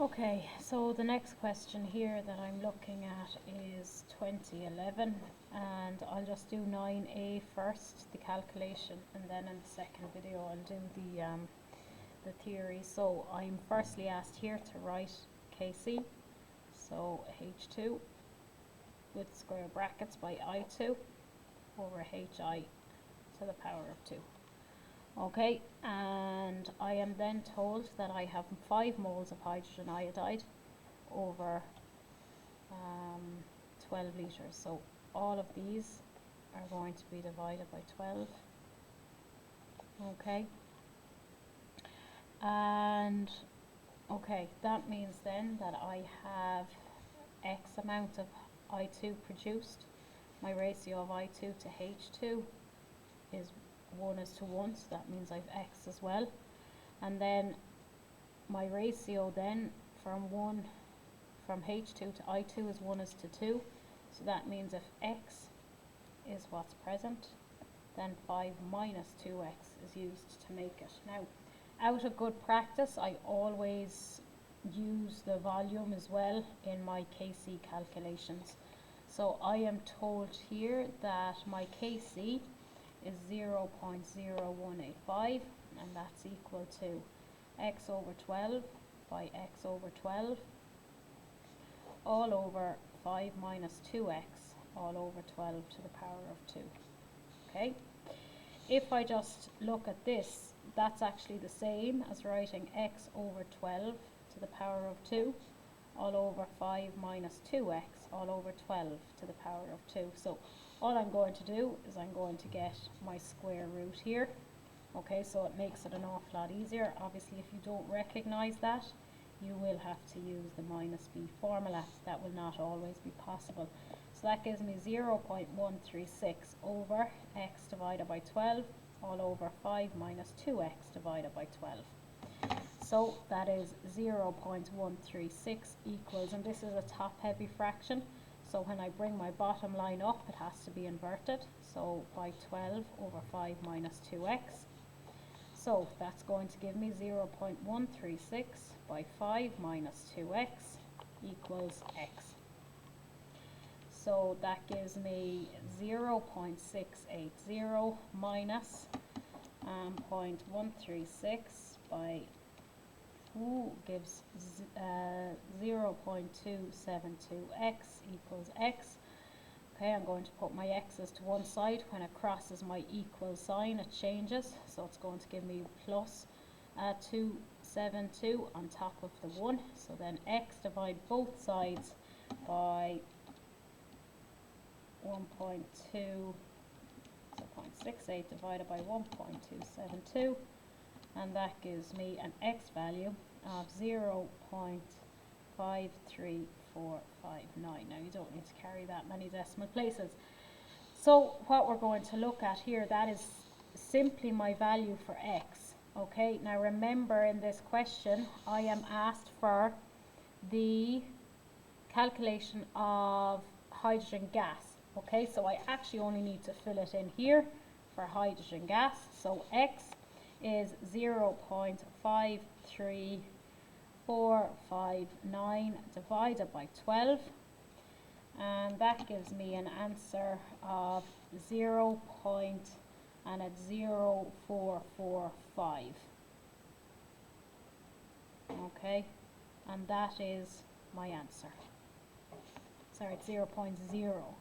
Okay, so the next question here that I'm looking at is 2011, and I'll just do 9a first, the calculation, and then in the second video I'll do the theory. So I'm firstly asked here to write Kc, so H2 with square brackets by I2 over Hi to the power of 2. Okay, and I am then told that I have 5 moles of hydrogen iodide over 12 litres. So all of these are going to be divided by 12. Okay, and okay, that means then that I have X amount of I2 produced. My ratio of I2 to H2 is 1:1, so that means I've X as well. And then my ratio then from H2 to I2 is 1:2, so that means if X is what's present, then 5 minus 2X is used to make it. Now, out of good practice, I always use the volume as well in my Kc calculations. So I am told here that my Kc is 0.0185, and that's equal to x over 12 by x over 12 all over 5 minus 2x all over 12 to the power of 2. Okay, if I just look at this, that's actually the same as writing x over 12 to the power of 2 all over 5 minus 2x all over 12 to the power of 2. So all I'm going to do is I'm going to get my square root here. Okay, so it makes it an awful lot easier. Obviously, if you don't recognize that, you will have to use the minus b formula. That will not always be possible. So that gives me 0.136 over x divided by 12 all over 5 minus 2x divided by 12. So that is 0.136 equals, and this is a top-heavy fraction, so when I bring my bottom line up, it has to be inverted. So by 12 over 5 minus 2x. So that's going to give me 0.136 by 5 minus 2x equals x. So that gives me 0.680 minus 0.136 by gives 0.272x equals x. Okay, I'm going to put my x's to one side. When it crosses my equal sign, it changes, so it's going to give me plus 272 on top of the 1. So then x divide both sides by 1.2, so 0.68 divided by 1.272, and that gives me an x value of 0.53459. Now you don't need to carry that many decimal places. So what we're going to look at here, that is simply my value for x. Okay, now remember in this question I am asked for the calculation of hydrogen gas. Okay, so I actually only need to fill it in here for hydrogen gas. So x is 0.53459 divided by 12, and that gives me an answer of 0.0445. Okay, and that is my answer. Sorry, it's 0.0.